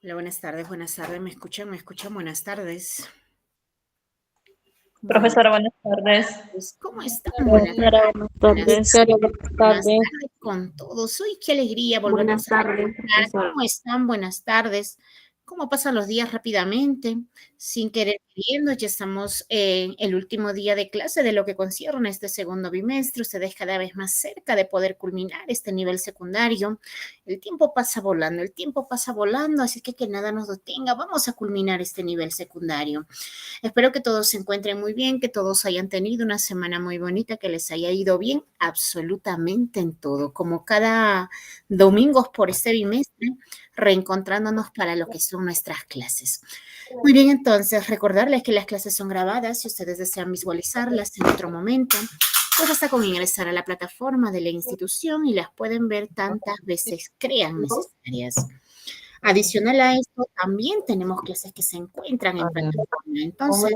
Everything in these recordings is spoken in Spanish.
Hola, buenas tardes, ¿me escuchan? Buenas tardes. Buenas Profesora, buenas tardes. tardes, ¿cómo están? Profesora, buenas Buenas, tardes. buenas tardes con todos. Uy, qué alegría Buenas volvernos a tardes, encontrar. profesora. ¿Cómo están? Buenas tardes. ¿Cómo pasan los días rápidamente? Sin querer queriendo, ya estamos en el último día de clase de lo que concierne este segundo bimestre. Ustedes cada vez más cerca de poder culminar este nivel secundario. El tiempo pasa volando, así que nada nos detenga. Vamos a culminar este nivel secundario. Espero que todos se encuentren muy bien, que todos hayan tenido una semana muy bonita, que les haya ido bien absolutamente en todo, como cada domingo por este bimestre, reencontrándonos para lo que son nuestras clases. Muy bien, entonces, recordarles que las clases son grabadas. Si ustedes desean visualizarlas en otro momento, pues basta con ingresar a la plataforma de la institución y las pueden ver tantas veces crean necesarias. Adicional a esto, también tenemos clases que se encuentran en plataforma. Entonces,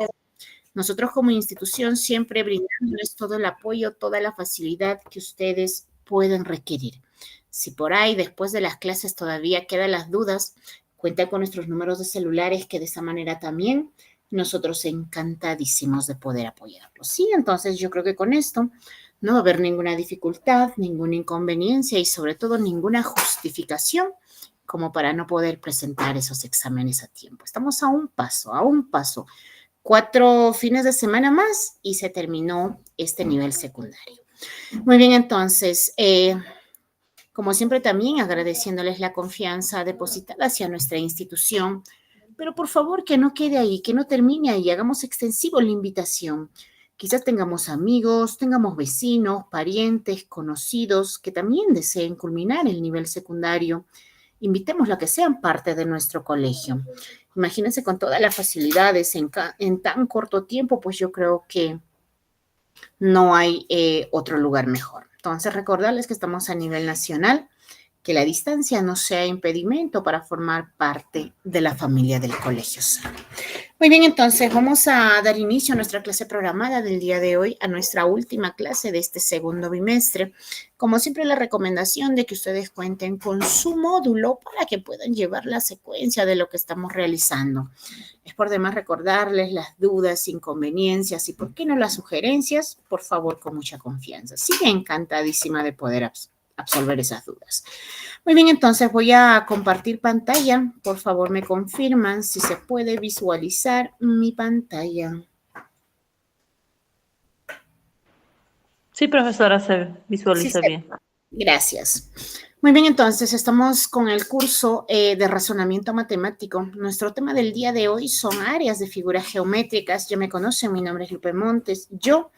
nosotros como institución siempre brindándoles todo el apoyo, toda la facilidad que ustedes pueden requerir. Si por ahí después de las clases todavía quedan las dudas, cuenta con nuestros números de celulares que de esa manera también nosotros encantadísimos de poder apoyarlos. Sí, entonces yo creo que con esto no va a haber ninguna dificultad, ninguna inconveniencia y sobre todo ninguna justificación como para no poder presentar esos exámenes a tiempo. Estamos a un paso, a un paso. 4 fines de semana más y se terminó este nivel secundario. Muy bien, entonces, como siempre también agradeciéndoles la confianza depositada hacia nuestra institución, pero por favor que no quede ahí, que no termine ahí, hagamos extensivo la invitación. Quizás tengamos amigos, tengamos vecinos, parientes, conocidos que también deseen culminar el nivel secundario. Invitémoslos a que sean parte de nuestro colegio. Imagínense con todas las facilidades en tan corto tiempo, pues yo creo que no hay otro lugar mejor. Entonces, recordarles que estamos a nivel nacional, que la distancia no sea impedimento para formar parte de la familia del colegio. Muy bien, entonces vamos a dar inicio a nuestra clase programada del día de hoy, a nuestra última clase de este segundo bimestre. Como siempre, la recomendación de que ustedes cuenten con su módulo para que puedan llevar la secuencia de lo que estamos realizando. Es por demás recordarles las dudas, inconveniencias y, ¿por qué no, las sugerencias? Por favor, con mucha confianza. Sigue encantadísima de poder absolver esas dudas. Muy bien, entonces voy a compartir pantalla. Por favor, me confirman si se puede visualizar mi pantalla. Sí, profesora, se Sí, visualiza bien. gracias. Muy bien, entonces estamos con el curso de razonamiento matemático. Nuestro tema del día de hoy son áreas de figuras geométricas. Ya me conocen, mi nombre es Lupe Montes. Yo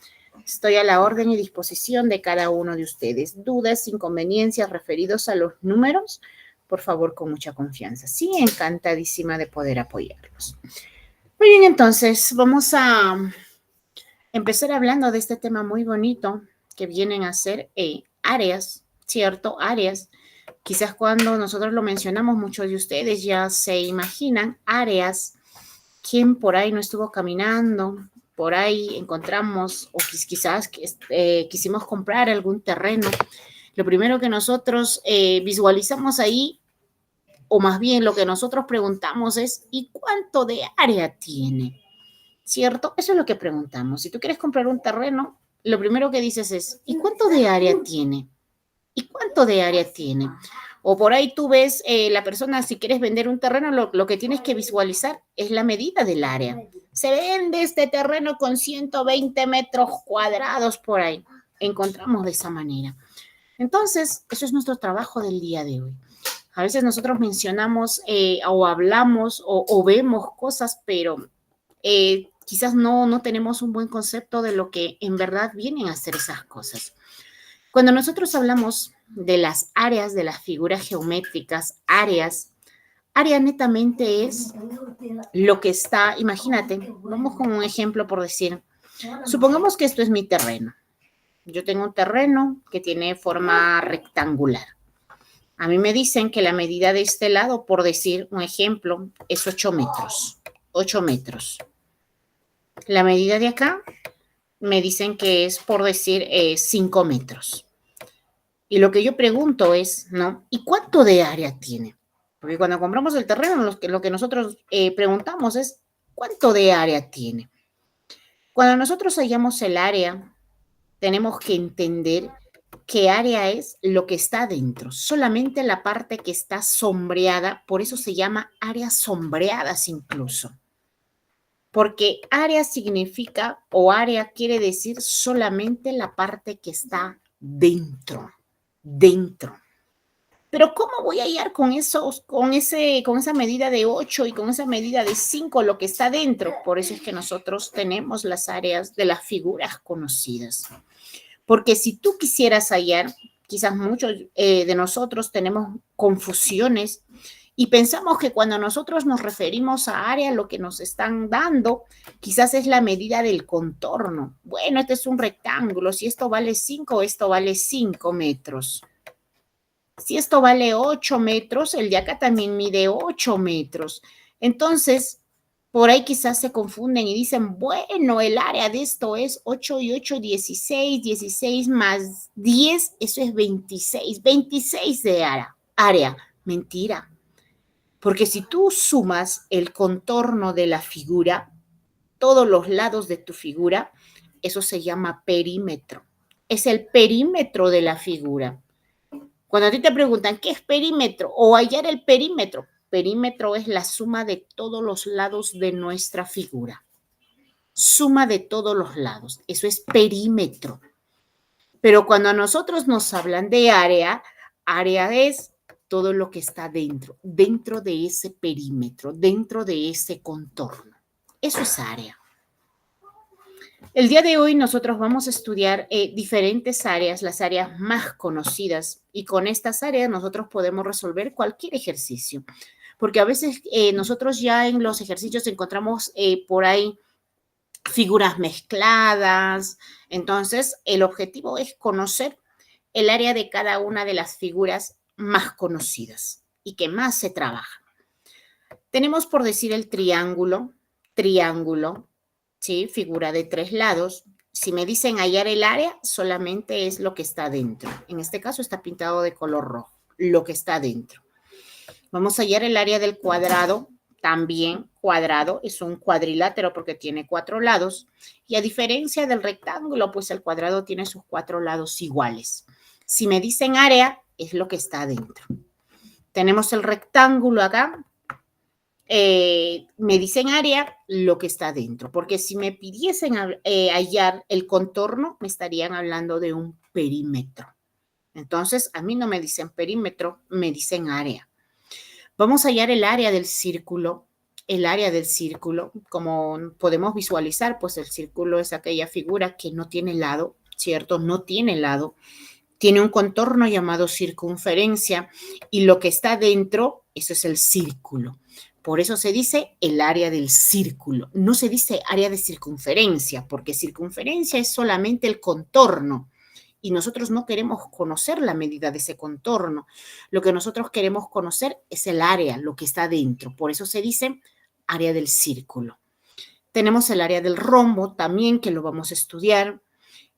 estoy a la orden y disposición de cada uno de ustedes. Dudas, inconveniencias referidos a los números, por favor, con mucha confianza. Sí, encantadísima de poder apoyarlos. Muy bien, entonces vamos a empezar hablando de este tema muy bonito que vienen a ser áreas, ¿cierto? Áreas. Quizás cuando nosotros lo mencionamos, muchos de ustedes ya se imaginan áreas. ¿Quién por ahí no estuvo caminando? Por ahí encontramos o quizás quisimos comprar algún terreno. Lo primero que nosotros visualizamos ahí, o más bien lo que nosotros preguntamos es, ¿y cuánto de área tiene? ¿Cierto? Eso es lo que preguntamos. Si tú quieres comprar un terreno, lo primero que dices es, ¿y cuánto de área tiene? ¿Y cuánto de área tiene? O por ahí tú ves la persona, si quieres vender un terreno, lo que tienes que visualizar es la medida del área. Se vende este terreno con 120 metros cuadrados por ahí. Encontramos de esa manera. Entonces, eso es nuestro trabajo del día de hoy. A veces nosotros mencionamos o hablamos o vemos cosas, pero quizás no tenemos un buen concepto de lo que en verdad vienen a ser esas cosas. Cuando nosotros hablamos de las áreas de las figuras geométricas, área netamente es lo que está, imagínate, vamos con un ejemplo por decir, supongamos que esto es mi terreno. Yo tengo un terreno que tiene forma rectangular. A mí me dicen que la medida de este lado, por decir un ejemplo, es 8 metros. 8 metros. La medida de acá me dicen que es, por decir, 5 metros. Y lo que yo pregunto es, ¿no? ¿Y cuánto de área tiene? Porque cuando compramos el terreno, lo que nosotros preguntamos es, ¿cuánto de área tiene? Cuando nosotros hallamos el área, tenemos que entender qué área es lo que está dentro, solamente la parte que está sombreada, por eso se llama áreas sombreadas incluso, porque área significa o área quiere decir solamente la parte que está dentro, dentro. Pero ¿cómo voy a hallar con esa medida de 8 y con esa medida de 5 lo que está dentro? Por eso es que nosotros tenemos las áreas de las figuras conocidas. Porque si tú quisieras hallar, quizás muchos de nosotros tenemos confusiones y pensamos que cuando nosotros nos referimos a área, lo que nos están dando quizás es la medida del contorno. Bueno, este es un rectángulo, si esto vale 5, esto vale 5 metros. Si esto vale 8 metros, el de acá también mide 8 metros. Entonces, por ahí quizás se confunden y dicen, bueno, el área de esto es 8 y 8, 16, 16 más 10, eso es 26, 26 de área. Mentira. Porque si tú sumas el contorno de la figura, todos los lados de tu figura, eso se llama perímetro. Es el perímetro de la figura. Cuando a ti te preguntan, ¿qué es perímetro? O hallar el perímetro. Perímetro es la suma de todos los lados de nuestra figura. Suma de todos los lados. Eso es perímetro. Pero cuando a nosotros nos hablan de área, área es todo lo que está dentro de ese perímetro, dentro de ese contorno. Eso es área. El día de hoy nosotros vamos a estudiar diferentes áreas, las áreas más conocidas, y con estas áreas nosotros podemos resolver cualquier ejercicio, porque a veces nosotros ya en los ejercicios encontramos por ahí figuras mezcladas, entonces el objetivo es conocer el área de cada una de las figuras más conocidas y que más se trabaja. Tenemos por decir el triángulo, ¿sí? Figura de 3 lados. Si me dicen hallar el área, solamente es lo que está dentro. En este caso está pintado de color rojo, lo que está dentro. Vamos a hallar el área del cuadrado, también cuadrado, es un cuadrilátero porque tiene 4 lados. Y a diferencia del rectángulo, pues el cuadrado tiene sus 4 lados iguales. Si me dicen área, es lo que está dentro. Tenemos el rectángulo acá, me dicen área lo que está dentro, porque si me pidiesen hallar el contorno, me estarían hablando de un perímetro. Entonces, a mí no me dicen perímetro, me dicen área. Vamos a hallar el área del círculo. El área del círculo, como podemos visualizar, pues el círculo es aquella figura que no tiene lado, ¿cierto? No tiene lado. Tiene un contorno llamado circunferencia y lo que está dentro, eso es el círculo. Por eso se dice el área del círculo. No se dice área de circunferencia, porque circunferencia es solamente el contorno. Y nosotros no queremos conocer la medida de ese contorno. Lo que nosotros queremos conocer es el área, lo que está dentro. Por eso se dice área del círculo. Tenemos el área del rombo también, que lo vamos a estudiar.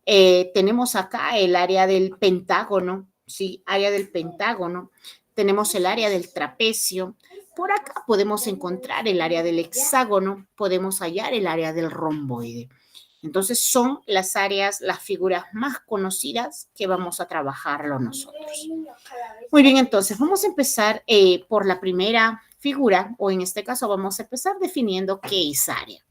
Tenemos acá el área del pentágono, ¿sí? Área del pentágono. Tenemos el área del trapecio. Por acá podemos encontrar el área del hexágono, podemos hallar el área del romboide. Entonces son las áreas, las figuras más conocidas que vamos a trabajarlo nosotros. Muy bien, entonces vamos a empezar por la primera figura, o en este caso vamos a empezar definiendo qué es área.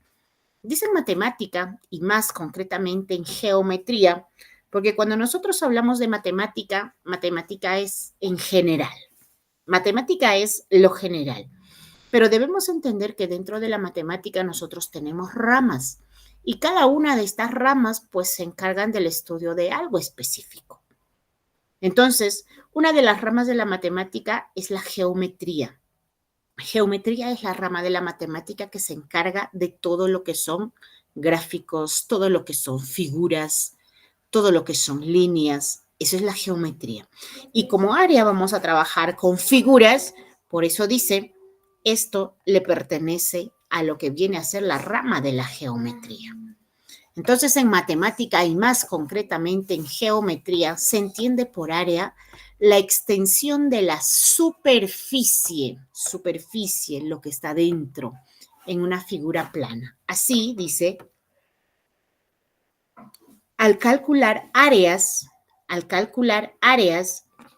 Dice en matemática y más concretamente en geometría, porque cuando nosotros hablamos de matemática, matemática es en general. Matemática es lo general, pero debemos entender que dentro de la matemática nosotros tenemos ramas y cada una de estas ramas pues se encargan del estudio de algo específico. Entonces, una de las ramas de la matemática es la geometría. Geometría es la rama de la matemática que se encarga de todo lo que son gráficos, todo lo que son figuras, todo lo que son líneas. Eso es la geometría. Y como área vamos a trabajar con figuras, por eso dice, esto le pertenece a lo que viene a ser la rama de la geometría. Entonces, en matemática y más concretamente en geometría, se entiende por área la extensión de la superficie, lo que está dentro, en una figura plana. Así dice, al calcular áreas,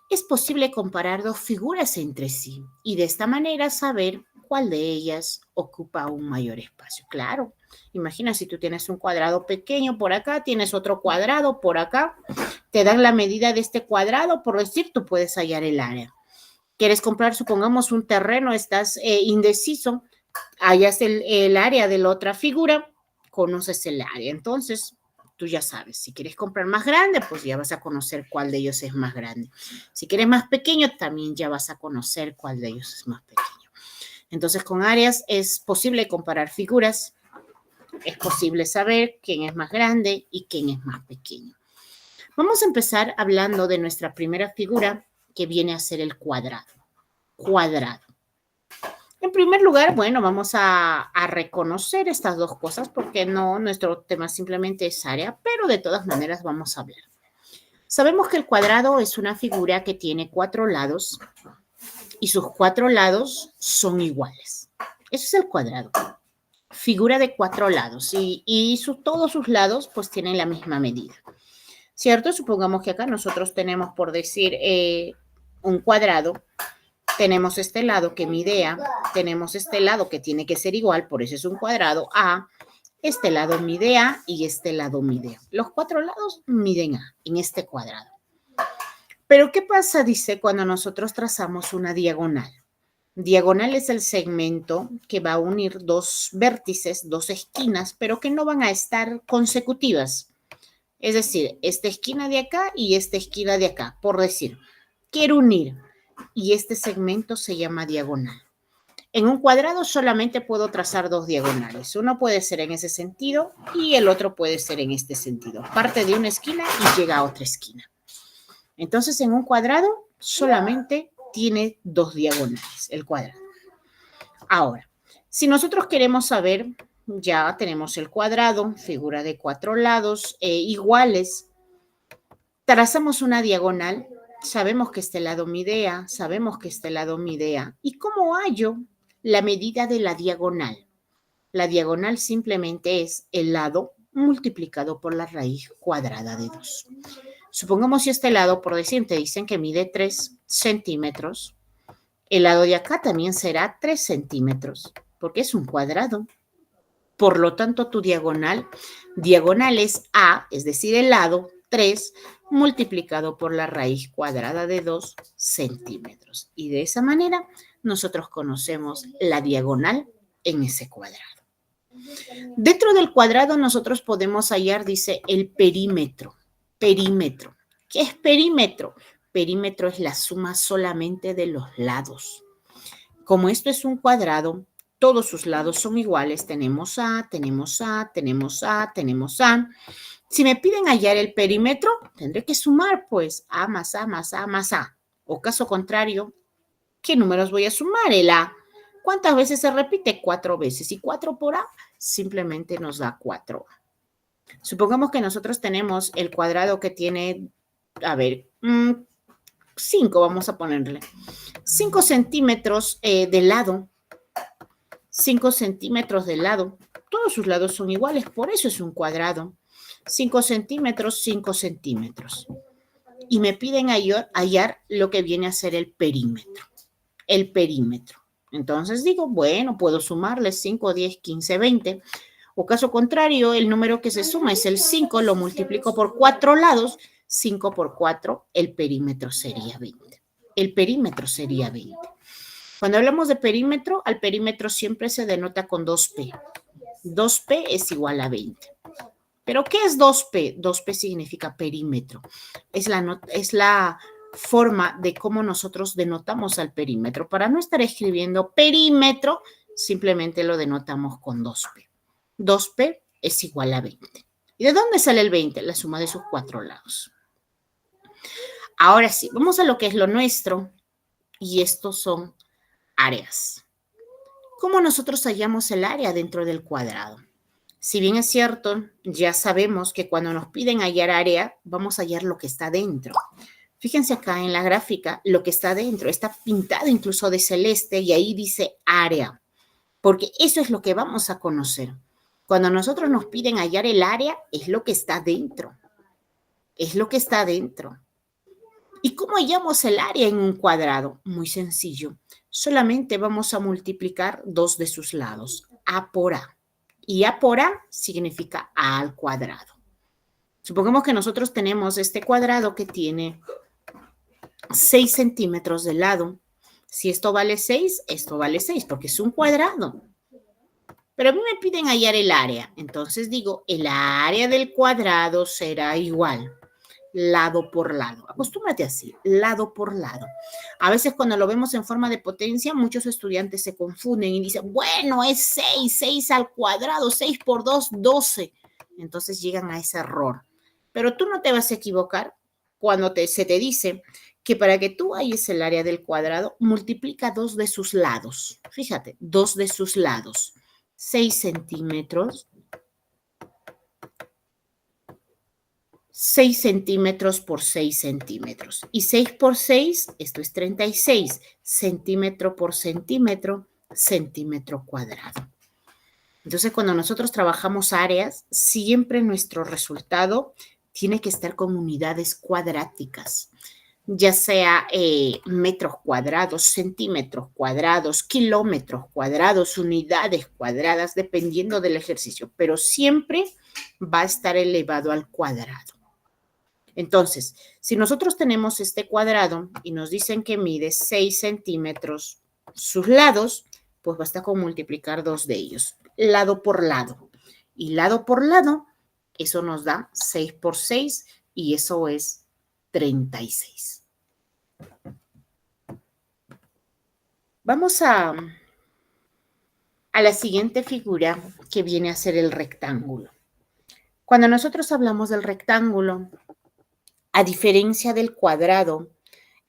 es posible comparar dos figuras entre sí y de esta manera saber cuál de ellas ocupa un mayor espacio. Claro, imagina si tú tienes un cuadrado pequeño por acá, tienes otro cuadrado por acá, te dan la medida de este cuadrado, por decir, tú puedes hallar el área. Quieres comprar, supongamos, un terreno, estás indeciso, hallas el área de la otra figura, conoces el área. Entonces, tú ya sabes, si quieres comprar más grande, pues ya vas a conocer cuál de ellos es más grande. Si quieres más pequeño, también ya vas a conocer cuál de ellos es más pequeño. Entonces, con áreas es posible comparar figuras, es posible saber quién es más grande y quién es más pequeño. Vamos a empezar hablando de nuestra primera figura, que viene a ser el cuadrado. Cuadrado. En primer lugar, bueno, vamos a reconocer estas dos cosas porque no, nuestro tema simplemente es área, pero de todas maneras vamos a hablar. Sabemos que el cuadrado es una figura que tiene 4 lados y sus 4 lados son iguales. Eso es el cuadrado. Figura de 4 lados y todos sus lados pues tienen la misma medida. ¿Cierto? Supongamos que acá nosotros tenemos, por decir, un cuadrado. Tenemos este lado que mide A, tenemos este lado que tiene que ser igual, por eso es un cuadrado A, este lado mide A y este lado mide A. Los 4 lados miden A en este cuadrado. Pero ¿qué pasa, dice, cuando nosotros trazamos una diagonal? Diagonal es el segmento que va a unir dos vértices, dos esquinas, pero que no van a estar consecutivas. Es decir, esta esquina de acá y esta esquina de acá, por decir, quiero unir y este segmento se llama diagonal. En un cuadrado solamente puedo trazar 2 diagonales. Uno puede ser en ese sentido y el otro puede ser en este sentido. Parte de una esquina y llega a otra esquina. Entonces, en un cuadrado solamente tiene 2 diagonales, el cuadrado. Ahora, si nosotros queremos saber, ya tenemos el cuadrado, figura de 4 lados iguales. Trazamos una diagonal. Sabemos que este lado mide A, sabemos que este lado mide A. ¿Y cómo hallo la medida de la diagonal? La diagonal simplemente es el lado multiplicado por la raíz cuadrada de 2. Supongamos si este lado, por decir, te dicen que mide 3 centímetros. El lado de acá también será 3 centímetros, porque es un cuadrado. Por lo tanto, tu diagonal es A, es decir, el lado 3 multiplicado por la raíz cuadrada de 2 centímetros. Y de esa manera nosotros conocemos la diagonal en ese cuadrado. Dentro del cuadrado nosotros podemos hallar, dice, el perímetro. Perímetro. ¿Qué es perímetro? Perímetro es la suma solamente de los lados. Como esto es un cuadrado, todos sus lados son iguales. Tenemos A, tenemos A, tenemos A, tenemos A. Si me piden hallar el perímetro, tendré que sumar, pues, A más A más A más A. O caso contrario, ¿qué números voy a sumar? El A. ¿Cuántas veces se repite? 4 veces. Y 4 por A simplemente nos da 4A. Supongamos que nosotros tenemos el cuadrado que tiene, a ver, 5, vamos a ponerle. 5 centímetros de lado. 5 centímetros de lado. Todos sus lados son iguales, por eso es un cuadrado. 5 centímetros, 5 centímetros. Y me piden hallar lo que viene a ser el perímetro. El perímetro. Entonces digo, bueno, puedo sumarle 5, 10, 15, 20. O caso contrario, el número que se suma es el 5, lo multiplico por 4 lados. 5 por 4, el perímetro sería 20. El perímetro sería 20. Cuando hablamos de perímetro, al perímetro siempre se denota con 2P. 2P es igual a 20. ¿Pero qué es 2P? 2P significa perímetro. Es la forma de cómo nosotros denotamos al perímetro. Para no estar escribiendo perímetro, simplemente lo denotamos con 2P. 2P es igual a 20. ¿Y de dónde sale el 20? La suma de sus 4 lados. Ahora sí, vamos a lo que es lo nuestro. Y estos son áreas. ¿Cómo nosotros hallamos el área dentro del cuadrado? Si bien es cierto, ya sabemos que cuando nos piden hallar área, vamos a hallar lo que está dentro. Fíjense acá en la gráfica, lo que está dentro está pintado incluso de celeste y ahí dice área, porque eso es lo que vamos a conocer. Cuando nosotros nos piden hallar el área, es lo que está dentro. Es lo que está dentro. ¿Y cómo hallamos el área en un cuadrado? Muy sencillo. Solamente vamos a multiplicar dos de sus lados, A por A. Y A por A significa A al cuadrado. Supongamos que nosotros tenemos este cuadrado que tiene 6 centímetros de lado. Si esto vale 6, esto vale 6 porque es un cuadrado. Pero a mí me piden hallar el área. Entonces digo, el área del cuadrado será igual lado por lado. Acostúmbrate así, lado por lado. A veces cuando lo vemos en forma de potencia, muchos estudiantes se confunden y dicen, bueno, es 6, 6 al cuadrado, 6 por 2, 12. Entonces llegan a ese error. Pero tú no te vas a equivocar cuando se te dice que para que tú halles el área del cuadrado, multiplica dos de sus lados. Fíjate, dos de sus lados. 6 centímetros 6 centímetros por 6 centímetros. Y 6 por 6, esto es 36. Centímetro por centímetro, centímetro cuadrado. Entonces, cuando nosotros trabajamos áreas, siempre nuestro resultado tiene que estar con unidades cuadráticas, ya sea metros cuadrados, centímetros cuadrados, kilómetros cuadrados, unidades cuadradas, dependiendo del ejercicio, pero siempre va a estar elevado al cuadrado. Entonces, si nosotros tenemos este cuadrado y nos dicen que mide 6 centímetros sus lados, pues basta con multiplicar dos de ellos, lado por lado. Y lado por lado, eso nos da 6 por 6 y eso es 36. Vamos a la siguiente figura que viene a ser el rectángulo. Cuando nosotros hablamos del rectángulo, a diferencia del cuadrado,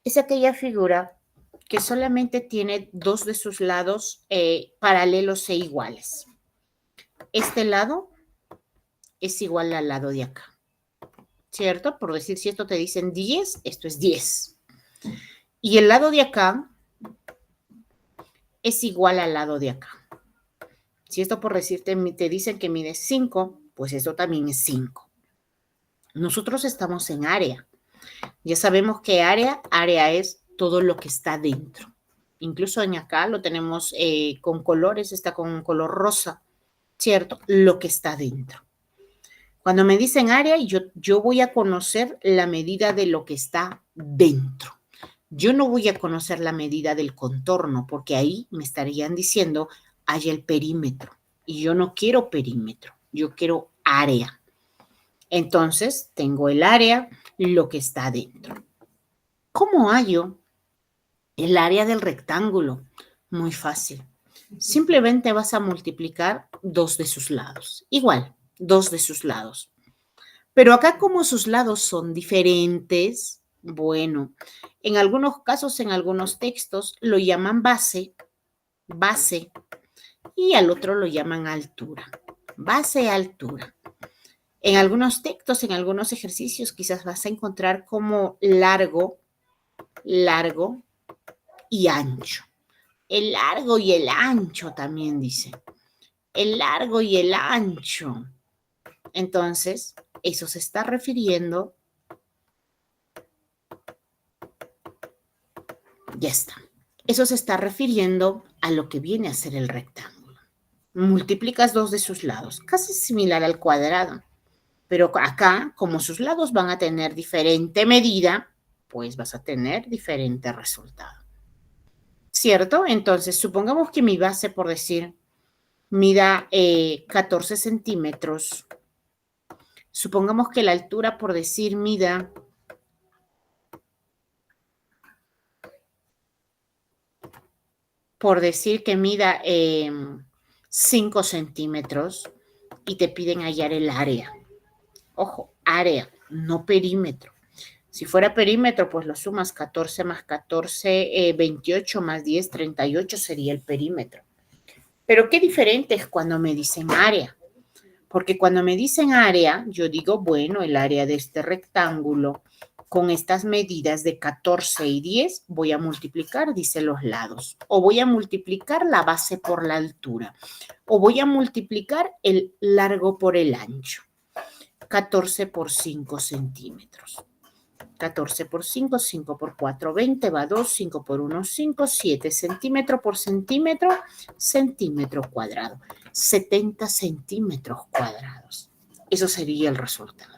es aquella figura que solamente tiene dos de sus lados paralelos e iguales. Este lado es igual al lado de acá, ¿cierto? Por decir, si esto te dicen 10, esto es 10. Y el lado de acá es igual al lado de acá. Si esto por decirte te dicen que mide 5, pues esto también es 5. Nosotros estamos en área. Ya sabemos que área es todo lo que está dentro. Incluso en acá lo tenemos con colores, está con un color rosa, ¿cierto? Lo que está dentro. Cuando me dicen área, yo voy a conocer la medida de lo que está dentro. Yo no voy a conocer la medida del contorno, porque ahí me estarían diciendo, hay el perímetro. Y yo no quiero perímetro, yo quiero área. Entonces, tengo el área, lo que está dentro. ¿Cómo hallo el área del rectángulo? Muy fácil. Simplemente vas a multiplicar dos de sus lados. Igual, dos de sus lados. Pero acá como sus lados son diferentes, bueno, en algunos casos, en algunos textos, lo llaman base, y al otro lo llaman altura. Base, altura. En algunos textos, en algunos ejercicios, quizás vas a encontrar como largo y ancho. El largo y el ancho también dice. El largo y el ancho. Entonces, eso se está refiriendo. Ya está. Eso se está refiriendo a lo que viene a ser el rectángulo. Multiplicas dos de sus lados, casi similar al cuadrado. Pero acá, como sus lados van a tener diferente medida, pues vas a tener diferente resultado. ¿Cierto? Entonces, supongamos que mi base, por decir, mida 14 centímetros. Supongamos que la altura, por decir, mida 5 centímetros y te piden hallar el área. Ojo, área, no perímetro. Si fuera perímetro, pues lo sumas 14 más 14, 28 más 10, 38 sería el perímetro. Pero qué diferente es cuando me dicen área. Porque cuando me dicen área, yo digo, bueno, el área de este rectángulo con estas medidas de 14 y 10 voy a multiplicar, dice, los lados. O voy a multiplicar la base por la altura. O voy a multiplicar el largo por el ancho. 14 por 5 centímetros. 14 por 5, 5 por 4, 20, va 2, 5 por 1, 5, 7 centímetro por centímetro, centímetro cuadrado. 70 centímetros cuadrados. Eso sería el resultado.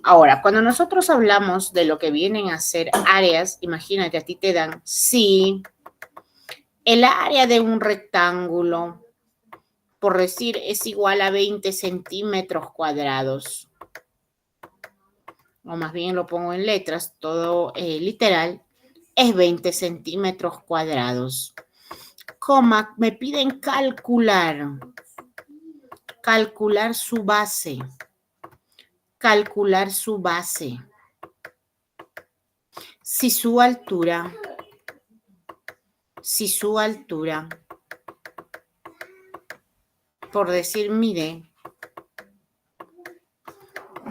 Ahora, cuando nosotros hablamos de lo que vienen a ser áreas, imagínate, a ti te dan, sí, el área de un rectángulo, por decir, es igual a 20 centímetros cuadrados. O más bien lo pongo en letras, todo literal, es 20 centímetros cuadrados. Coma, me piden calcular su base. Calcular su base. Si su altura, por decir, mide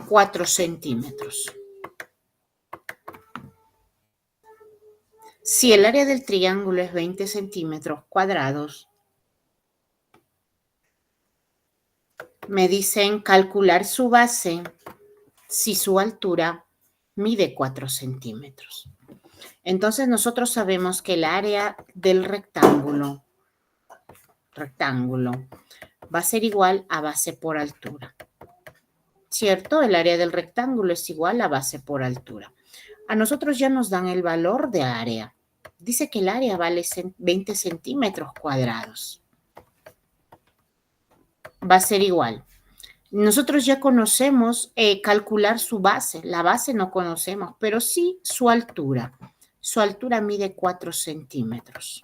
4 centímetros. Si el área del triángulo es 20 centímetros cuadrados, me dicen calcular su base si su altura mide 4 centímetros. Entonces nosotros sabemos que el área del rectángulo va a ser igual a base por altura. ¿Cierto? El área del rectángulo es igual a base por altura. A nosotros ya nos dan el valor de área. Dice que el área vale 20 centímetros cuadrados. Va a ser igual. Nosotros ya conocemos calcular su base. La base no conocemos, pero sí su altura. Su altura mide 4 centímetros.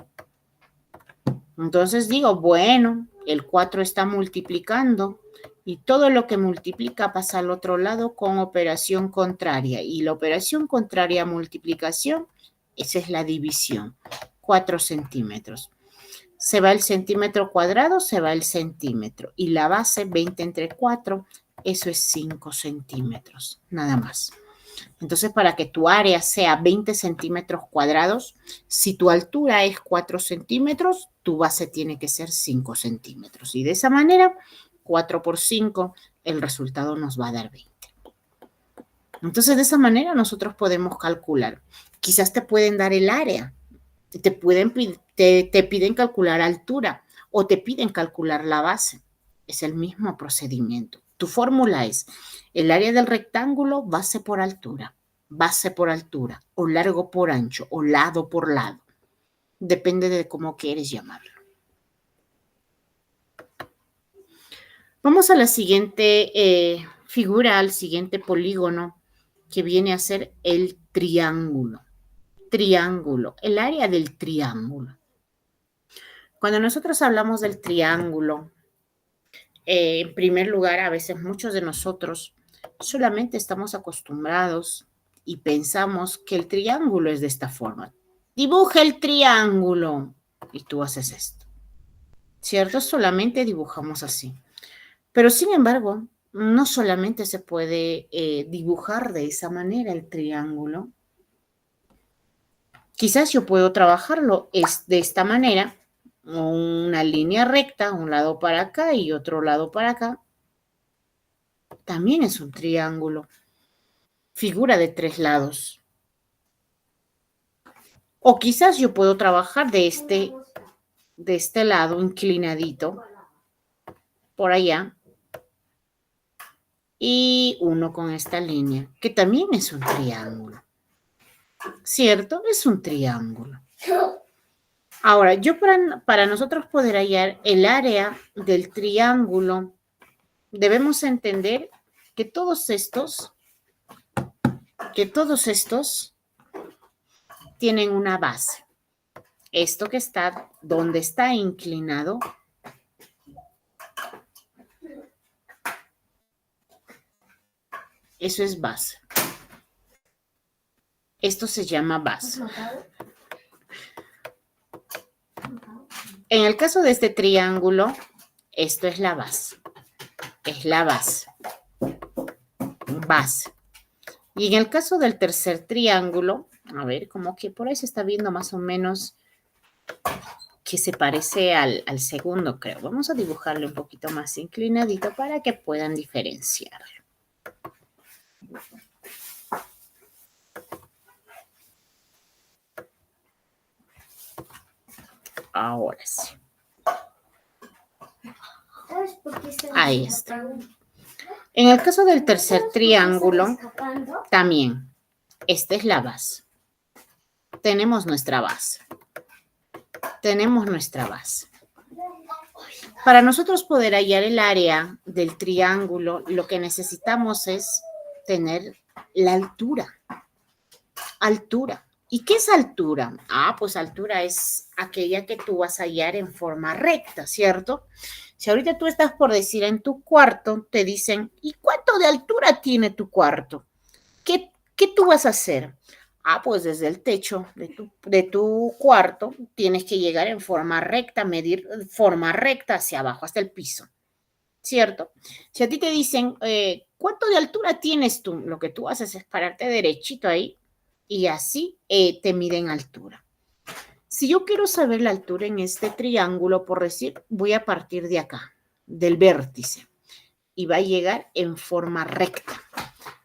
Entonces digo, bueno, el 4 está multiplicando y todo lo que multiplica pasa al otro lado con operación contraria. Y la operación contraria a multiplicación, esa es la división. 4 centímetros. Se va el centímetro cuadrado, se va el centímetro. Y la base, 20 entre 4, eso es 5 centímetros, nada más. Entonces, para que tu área sea 20 centímetros cuadrados, si tu altura es 4 centímetros, tu base tiene que ser 5 centímetros. Y de esa manera, 4 por 5, el resultado nos va a dar 20. Entonces, de esa manera nosotros podemos calcular. Quizás te pueden dar el área. Te piden calcular altura o te piden calcular la base. Es el mismo procedimiento. Tu fórmula es el área del rectángulo, base por altura, o largo por ancho, o lado por lado. Depende de cómo quieres llamarlo. Vamos a la siguiente figura, al siguiente polígono, que viene a ser el triángulo. Triángulo, el área del triángulo. Cuando nosotros hablamos del triángulo, en primer lugar, a veces muchos de nosotros solamente estamos acostumbrados y pensamos que el triángulo es de esta forma. Dibuja el triángulo y tú haces esto. ¿Cierto? Solamente dibujamos así. Pero sin embargo, no solamente se puede dibujar de esa manera el triángulo. Quizás yo puedo trabajarlo de esta manera, una línea recta, un lado para acá y otro lado para acá. También es un triángulo. Figura de 3 lados. O quizás yo puedo trabajar de este lado inclinadito, por allá, y uno con esta línea, que también es un triángulo. ¿Cierto? Es un triángulo. Ahora, para nosotros poder hallar el área del triángulo, debemos entender que todos estos tienen una base. Esto que está donde está inclinado, eso es base. Esto se llama base. En el caso de este triángulo, esto es la base. es la base. Base. Y en el caso del tercer triángulo, a ver, como que por ahí se está viendo más o menos que se parece al segundo, creo. Vamos a dibujarlo un poquito más inclinadito para que puedan diferenciarlo. Ahora sí. Ahí está. En el caso del tercer triángulo, también, esta es la base. Tenemos nuestra base. Tenemos nuestra base. Para nosotros poder hallar el área del triángulo, lo que necesitamos es tener la altura. Altura. ¿Y qué es altura? Pues altura es aquella que tú vas a hallar en forma recta, ¿cierto? Si ahorita tú estás por decir en tu cuarto, te dicen, ¿y cuánto de altura tiene tu cuarto? ¿Qué tú vas a hacer? Pues desde el techo de tu cuarto tienes que llegar en forma recta, medir forma recta hacia abajo, hasta el piso, ¿cierto? Si a ti te dicen, ¿cuánto de altura tienes tú? Lo que tú haces es pararte derechito ahí y así te miden altura. Si yo quiero saber la altura en este triángulo, por decir, voy a partir de acá, del vértice, y va a llegar en forma recta.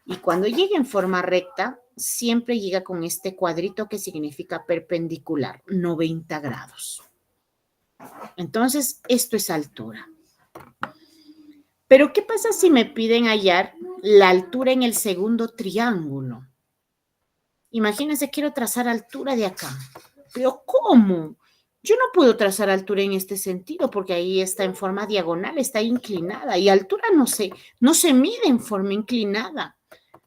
Y cuando llegue en forma recta, siempre llega con este cuadrito que significa perpendicular, 90 grados. Entonces, esto es altura. Pero, ¿qué pasa si me piden hallar la altura en el segundo triángulo? Imagínense, quiero trazar altura de acá. ¿Pero cómo? Yo no puedo trazar altura en este sentido porque ahí está en forma diagonal, está inclinada. Y altura no se mide en forma inclinada.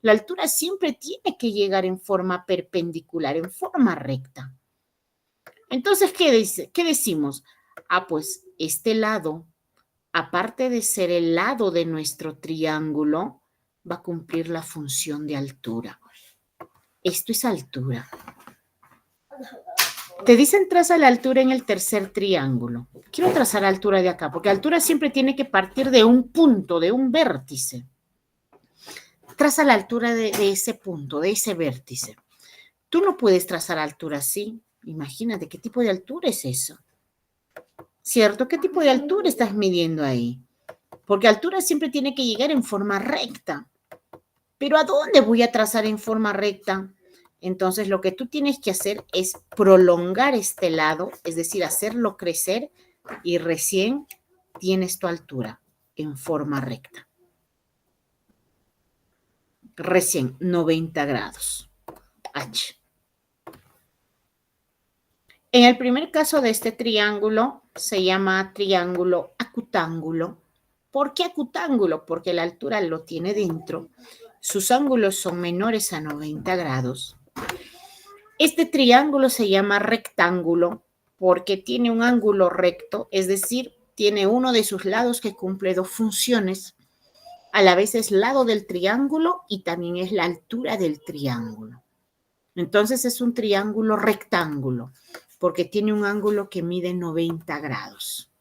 La altura siempre tiene que llegar en forma perpendicular, en forma recta. Entonces, ¿qué decimos? Pues este lado, aparte de ser el lado de nuestro triángulo, va a cumplir la función de altura. Esto es altura. Te dicen traza la altura en el tercer triángulo. Quiero trazar altura de acá, porque altura siempre tiene que partir de un punto, de un vértice. Traza la altura de ese punto, de ese vértice. Tú no puedes trazar altura así. Imagínate, ¿qué tipo de altura es eso? ¿Cierto? ¿Qué tipo de altura estás midiendo ahí? Porque altura siempre tiene que llegar en forma recta. ¿Pero a dónde voy a trazar en forma recta? Entonces, lo que tú tienes que hacer es prolongar este lado, es decir, hacerlo crecer y recién tienes tu altura en forma recta. Recién, 90 grados. H. En el primer caso de este triángulo se llama triángulo acutángulo. ¿Por qué acutángulo? Porque la altura lo tiene dentro. Sus ángulos son menores a 90 grados. Este triángulo se llama rectángulo porque tiene un ángulo recto, es decir, tiene uno de sus lados que cumple dos funciones. A la vez es lado del triángulo y también es la altura del triángulo. Entonces es un triángulo rectángulo porque tiene un ángulo que mide 90 grados.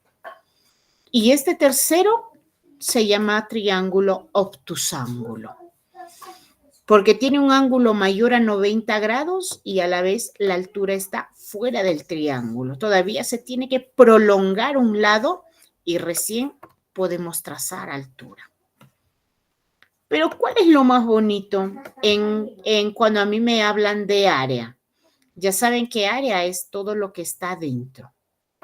Y este tercero se llama triángulo obtusángulo porque tiene un ángulo mayor a 90 grados y a la vez la altura está fuera del triángulo. Todavía se tiene que prolongar un lado y recién podemos trazar altura. Pero ¿cuál es lo más bonito en cuando a mí me hablan de área? Ya saben que área es todo lo que está dentro.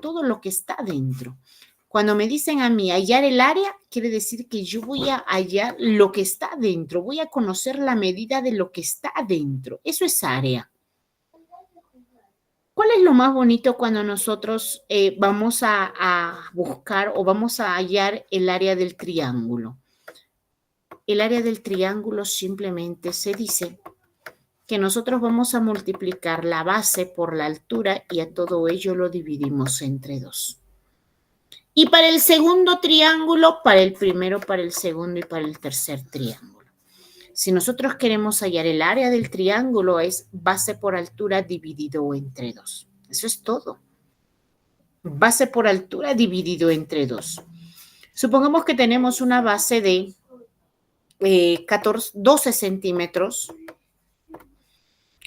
Todo lo que está dentro. Cuando me dicen a mí hallar el área, quiere decir que yo voy a hallar lo que está dentro. Voy a conocer la medida de lo que está dentro. Eso es área. ¿Cuál es lo más bonito cuando nosotros vamos a buscar o vamos a hallar el área del triángulo? El área del triángulo simplemente se dice que nosotros vamos a multiplicar la base por la altura y a todo ello lo dividimos entre 2. Y para el segundo triángulo, para el primero, para el segundo y para el tercer triángulo. Si nosotros queremos hallar el área del triángulo, es base por altura dividido entre 2. Eso es todo. Base por altura dividido entre 2. Supongamos que tenemos una base de 12 centímetros.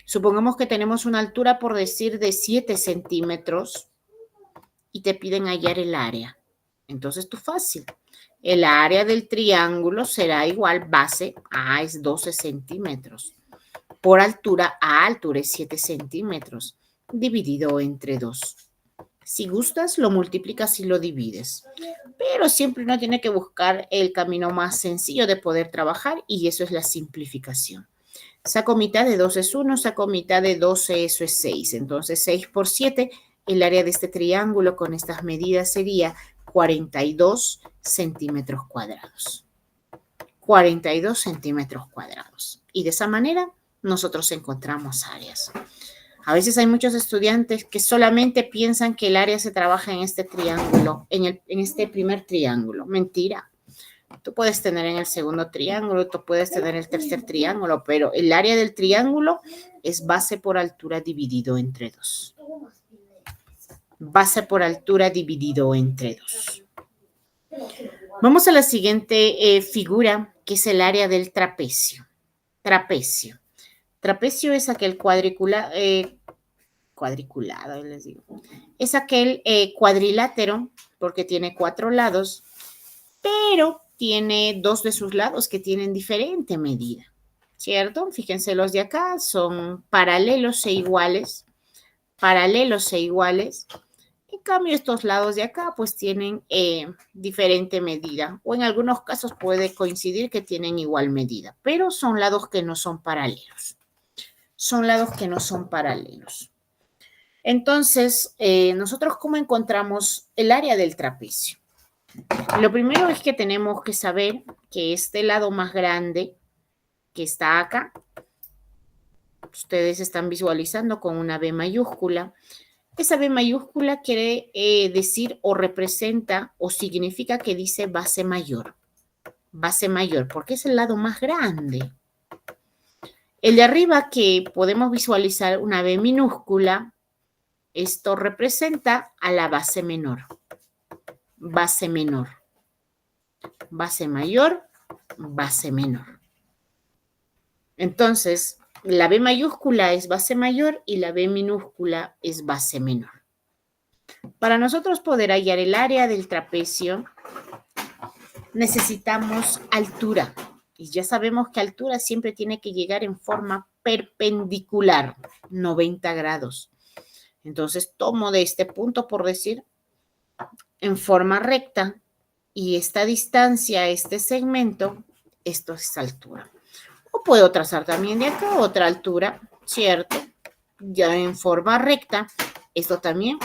Supongamos que tenemos una altura, por decir, de 7 centímetros y te piden hallar el área. Entonces, tú fácil. El área del triángulo será igual, base A es 12 centímetros. Por altura, A altura es 7 centímetros, dividido entre 2. Si gustas, lo multiplicas y lo divides. Pero siempre uno tiene que buscar el camino más sencillo de poder trabajar y eso es la simplificación. Saco mitad de 2 es 1, saco mitad de 12, eso es 6. Entonces, 6 por 7, el área de este triángulo con estas medidas sería 42 centímetros cuadrados. 42 centímetros cuadrados. Y de esa manera nosotros encontramos áreas. A veces hay muchos estudiantes que solamente piensan que el área se trabaja en este triángulo, en este primer triángulo. Mentira. Tú puedes tener en el segundo triángulo, tú puedes tener el tercer triángulo, pero el área del triángulo es base por altura dividido entre 2. Base por altura dividido entre 2. Vamos a la siguiente figura, que es el área del trapecio. Trapecio. Trapecio es aquel cuadriculado, les digo. Es aquel cuadrilátero, porque tiene 4 lados, pero tiene 2 de sus lados que tienen diferente medida, ¿cierto? Fíjense, los de acá son paralelos e iguales. Paralelos e iguales. En cambio, estos lados de acá pues tienen diferente medida, o en algunos casos puede coincidir que tienen igual medida, pero son lados que no son paralelos. Son lados que no son paralelos. Entonces, nosotros ¿cómo encontramos el área del trapecio? Lo primero es que tenemos que saber que este lado más grande que está acá, ustedes están visualizando con una B mayúscula. Esa B mayúscula quiere decir o representa o significa que dice base mayor. Base mayor, porque es el lado más grande. El de arriba, que podemos visualizar una B minúscula, esto representa a la base menor. Base menor. Base mayor, base menor. Entonces, la B mayúscula es base mayor y la B minúscula es base menor. Para nosotros poder hallar el área del trapecio, necesitamos altura. Y ya sabemos que altura siempre tiene que llegar en forma perpendicular, 90 grados. Entonces, tomo de este punto, por decir, en forma recta, y esta distancia, este segmento, esto es altura. O puedo trazar también de acá otra altura, ¿cierto? Ya en forma recta, esto también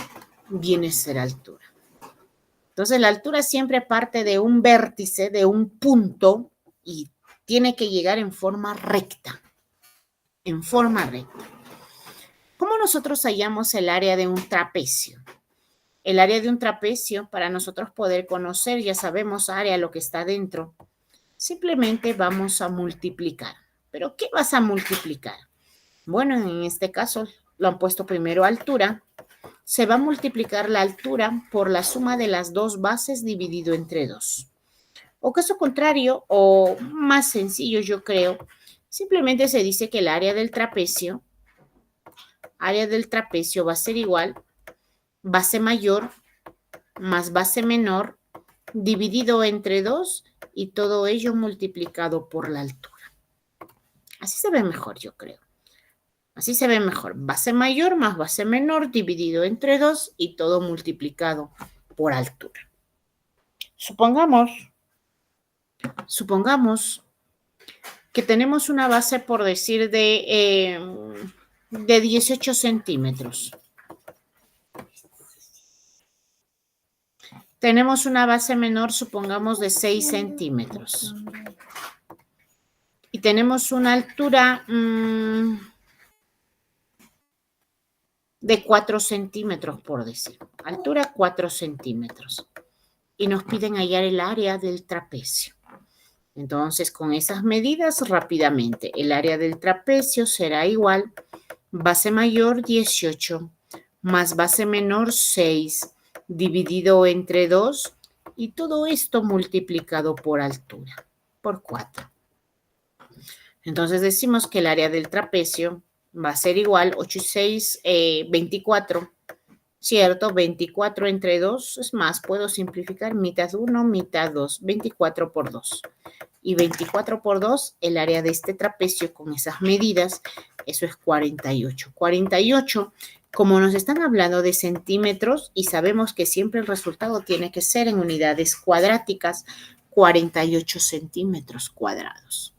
viene a ser altura. Entonces, la altura siempre parte de un vértice, de un punto, y tiene que llegar en forma recta. En forma recta. ¿Cómo nosotros hallamos el área de un trapecio? El área de un trapecio, para nosotros poder conocer, ya sabemos área, lo que está dentro, simplemente vamos a multiplicar. ¿Pero qué vas a multiplicar? Bueno, en este caso lo han puesto primero altura. Se va a multiplicar la altura por la suma de las dos bases dividido entre 2. O caso contrario, o más sencillo yo creo, simplemente se dice que el área del trapecio va a ser igual base mayor más base menor dividido entre 2 y todo ello multiplicado por la altura. Así se ve mejor, yo creo. Así se ve mejor. Base mayor más base menor dividido entre 2 y todo multiplicado por altura. Supongamos que tenemos una base, por decir, de 18 centímetros. Tenemos una base menor, supongamos, de 6 centímetros. Y tenemos una altura de 4 centímetros, por decir. Altura 4 centímetros. Y nos piden hallar el área del trapecio. Entonces, con esas medidas, rápidamente, el área del trapecio será igual base mayor 18 más base menor 6 dividido entre 2 Y todo esto multiplicado por altura, por 4. Entonces decimos que el área del trapecio va a ser igual 8 y 6, 24, ¿cierto? 24 entre 2 es más, puedo simplificar mitad 1, mitad 2, 24 por 2. Y 24 por 2, el área de este trapecio con esas medidas, eso es 48. 48, como nos están hablando de centímetros y sabemos que siempre el resultado tiene que ser en unidades cuadráticas, 48 centímetros cuadrados.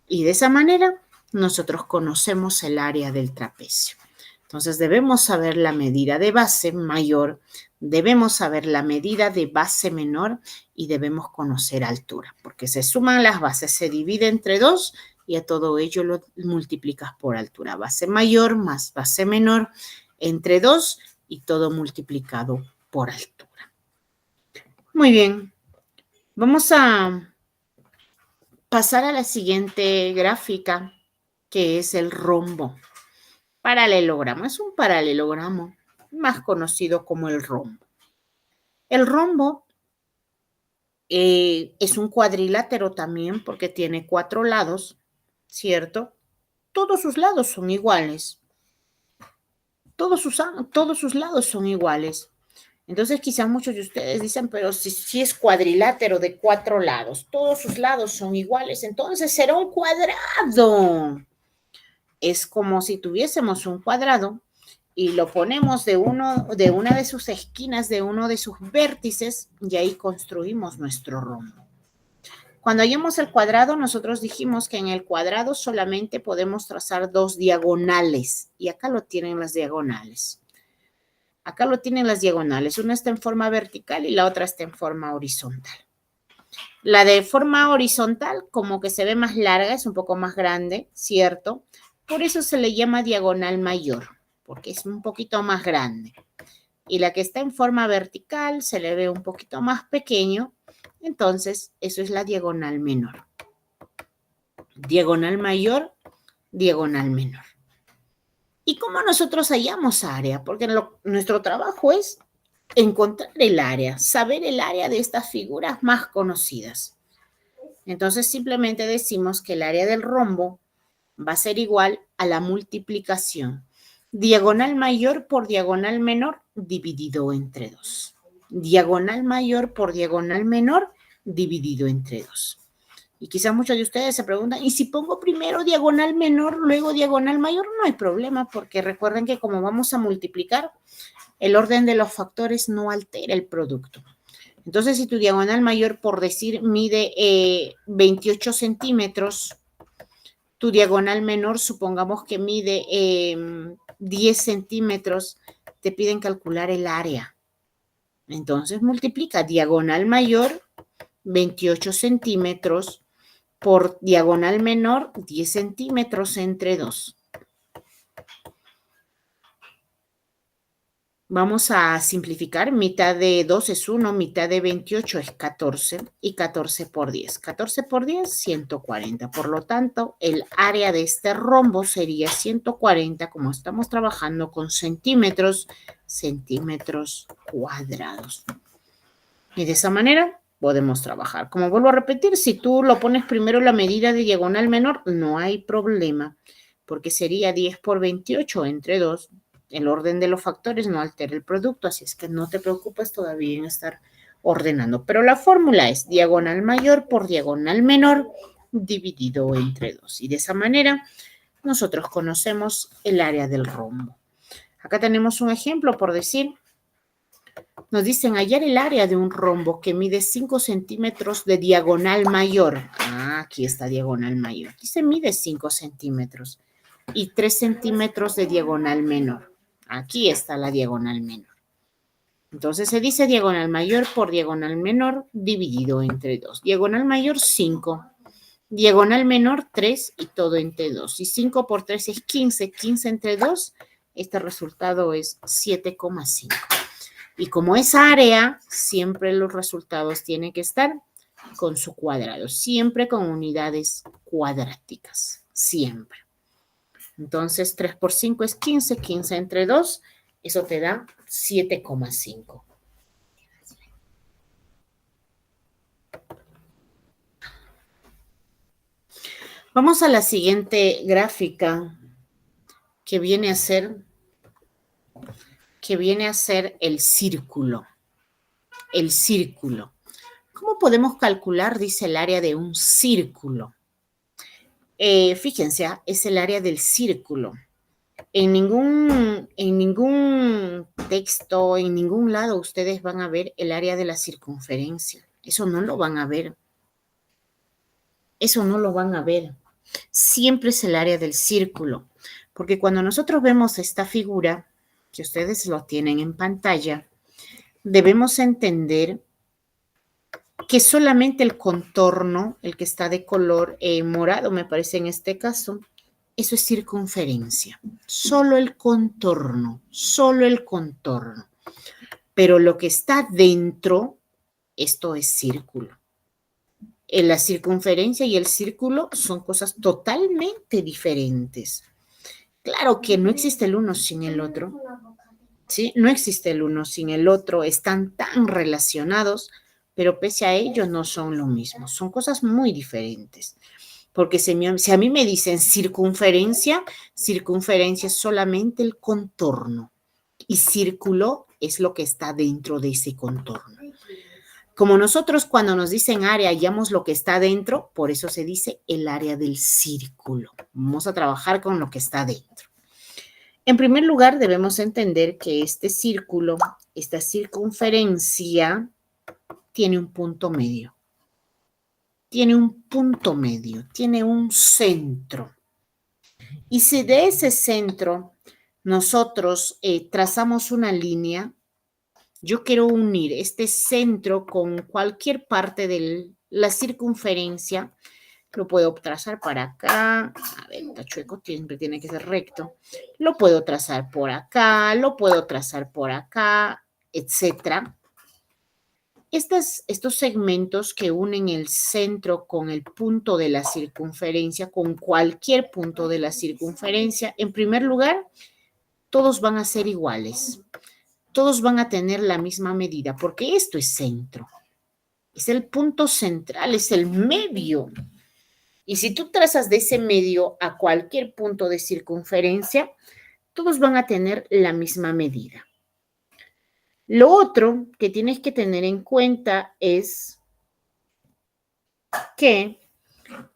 Y de esa manera nosotros conocemos el área del trapecio. Entonces debemos saber la medida de base mayor, debemos saber la medida de base menor y debemos conocer altura, porque se suman las bases, se divide entre 2 y a todo ello lo multiplicas por altura. Base mayor más base menor entre 2 y todo multiplicado por altura. Muy bien, vamos a pasar a la siguiente gráfica, que es el rombo. Paralelogramo, es un paralelogramo más conocido como el rombo. El rombo es un cuadrilátero también porque tiene 4 lados, ¿cierto? Todos sus lados son iguales. Todos sus lados son iguales. Entonces quizás muchos de ustedes dicen, pero si es cuadrilátero de 4 lados, todos sus lados son iguales, entonces será un cuadrado. Es como si tuviésemos un cuadrado y lo ponemos de una de sus esquinas, de uno de sus vértices, y ahí construimos nuestro rombo. Cuando hallamos el cuadrado, nosotros dijimos que en el cuadrado solamente podemos trazar 2 diagonales, y acá lo tienen las diagonales. Acá lo tienen las diagonales. Una está en forma vertical y la otra está en forma horizontal. La de forma horizontal como que se ve más larga, es un poco más grande, ¿cierto? Por eso se le llama diagonal mayor, porque es un poquito más grande. Y la que está en forma vertical se le ve un poquito más pequeño, entonces eso es la diagonal menor. Diagonal mayor, diagonal menor. ¿Y cómo nosotros hallamos área? Porque nuestro trabajo es encontrar el área, saber el área de estas figuras más conocidas. Entonces simplemente decimos que el área del rombo va a ser igual a la multiplicación diagonal mayor por diagonal menor dividido entre 2. Diagonal mayor por diagonal menor dividido entre 2. Y quizás muchos de ustedes se preguntan, ¿y si pongo primero diagonal menor, luego diagonal mayor? No hay problema, porque recuerden que como vamos a multiplicar, el orden de los factores no altera el producto. Entonces, si tu diagonal mayor, por decir, mide 28 centímetros, tu diagonal menor, supongamos que mide 10 centímetros, te piden calcular el área. Entonces, multiplica diagonal mayor, 28 centímetros, por diagonal menor, 10 centímetros entre 2. Vamos a simplificar. Mitad de 2 es 1, mitad de 28 es 14 y 14 por 10. 14 por 10, 140. Por lo tanto, el área de este rombo sería 140, como estamos trabajando con centímetros cuadrados. Y de esa manera podemos trabajar. Como vuelvo a repetir, si tú lo pones primero la medida de diagonal menor, no hay problema, porque sería 10 por 28 entre 2. El orden de los factores no altera el producto, así es que no te preocupes todavía en estar ordenando. Pero la fórmula es diagonal mayor por diagonal menor dividido entre 2. Y de esa manera nosotros conocemos el área del rombo. Acá tenemos un ejemplo, por decir, nos dicen hallar el área de un rombo que mide 5 centímetros de diagonal mayor. Aquí está diagonal mayor. Aquí se mide 5 centímetros y 3 centímetros de diagonal menor. Aquí está la diagonal menor. Entonces se dice diagonal mayor por diagonal menor dividido entre 2. Diagonal mayor 5. Diagonal menor 3 y todo entre 2. Y 5 por 3 es 15. 15 entre 2, este resultado es 7,5. Y como es área, siempre los resultados tienen que estar con su cuadrado, siempre con unidades cuadráticas, siempre. Entonces, 3 por 5 es 15, 15 entre 2, eso te da 7,5. Vamos a la siguiente gráfica que viene a ser el círculo. El círculo. ¿Cómo podemos calcular, dice, el área de un círculo? Fíjense, es el área del círculo. En ningún texto, en ningún lado ustedes van a ver el área de la circunferencia. Eso no lo van a ver. Eso no lo van a ver. Siempre es el área del círculo. Porque cuando nosotros vemos esta figura, que ustedes lo tienen en pantalla, debemos entender que solamente el contorno, el que está de color morado, me parece en este caso, eso es circunferencia. Solo el contorno, solo el contorno. Pero lo que está dentro, esto es círculo. La circunferencia y el círculo son cosas totalmente diferentes. Claro que no existe el uno sin el otro. ¿Sí? No existe el uno sin el otro. Están tan relacionados, pero pese a ello no son lo mismo. Son cosas muy diferentes. Porque si a mí me dicen circunferencia, circunferencia es solamente el contorno. Y círculo es lo que está dentro de ese contorno. Como nosotros cuando nos dicen área hallamos lo que está dentro, por eso se dice el área del círculo. Vamos a trabajar con lo que está dentro. En primer lugar, debemos entender que este círculo, esta circunferencia, tiene un punto medio. Tiene un punto medio, tiene un centro. Y si de ese centro nosotros trazamos una línea, yo quiero unir este centro con cualquier parte de la circunferencia. Lo puedo trazar para acá. A ver, está chueco, siempre tiene que ser recto. Lo puedo trazar por acá, lo puedo trazar por acá, etc. Estos segmentos que unen el centro con el punto de la circunferencia, con cualquier punto de la circunferencia, en primer lugar, todos van a ser iguales. Todos van a tener la misma medida, porque esto es centro. Es el punto central, es el medio. Y si tú trazas de ese medio a cualquier punto de circunferencia, todos van a tener la misma medida. Lo otro que tienes que tener en cuenta es que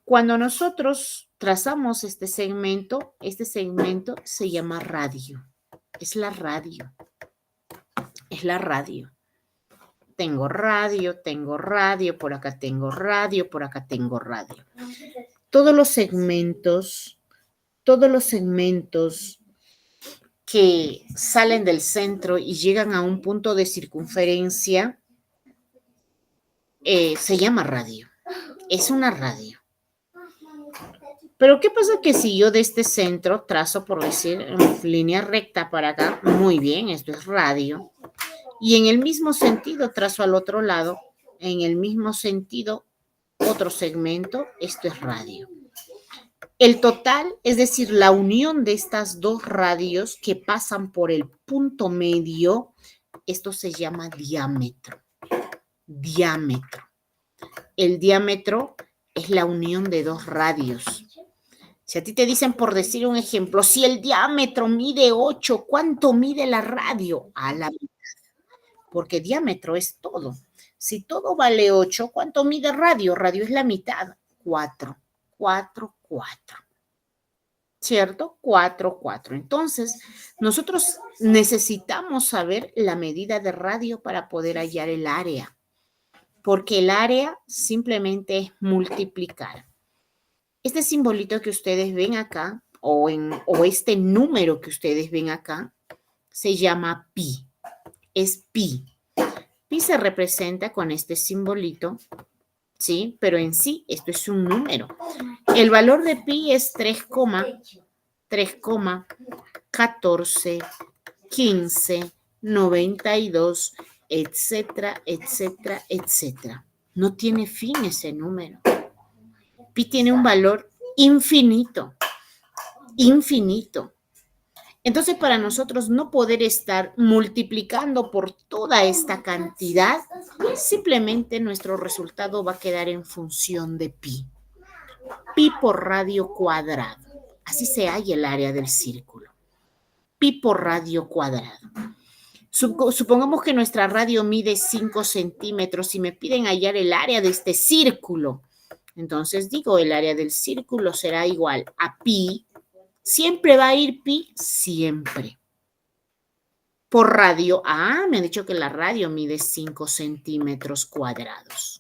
cuando nosotros trazamos este segmento se llama radio. Es la radio. Es la radio. Tengo radio, por acá tengo radio, por acá tengo radio. Todos los segmentos que salen del centro y llegan a un punto de circunferencia, se llama radio. Es una radio. Pero ¿qué pasa que si yo de este centro trazo, por decir, línea recta para acá? Muy bien, esto es radio. Y en el mismo sentido trazo al otro lado, en el mismo sentido, otro segmento, esto es radio. El total, es decir, la unión de estas dos radios que pasan por el punto medio, esto se llama diámetro. Diámetro. El diámetro es la unión de dos radios. Si a ti te dicen, por decir un ejemplo, si el diámetro mide 8, ¿cuánto mide la radio? A la mitad. Porque diámetro es todo. Si todo vale 8, ¿cuánto mide radio? Radio es la mitad. 4. 4, 4. ¿Cierto? 4, 4. Entonces, nosotros necesitamos saber la medida de radio para poder hallar el área. Porque el área simplemente es multiplicar. Este simbolito que ustedes ven acá, o este número que ustedes ven acá, se llama pi. Es pi. Pi se representa con este simbolito, ¿sí? Pero en sí, esto es un número. El valor de pi es 3,14, 15, 92, etcétera, etcétera, etcétera. No tiene fin ese número. Pi tiene un valor infinito, infinito. Entonces, para nosotros no poder estar multiplicando por toda esta cantidad, simplemente nuestro resultado va a quedar en función de pi. pi por radio cuadrado. Así se halla el área del círculo. Pi por radio cuadrado. Supongamos que nuestra radio mide 5 centímetros y me piden hallar el área de este círculo. Entonces digo, el área del círculo será igual a pi. ¿Siempre va a ir pi? Siempre. Por radio. Me han dicho que la radio mide 5 centímetros cuadrados.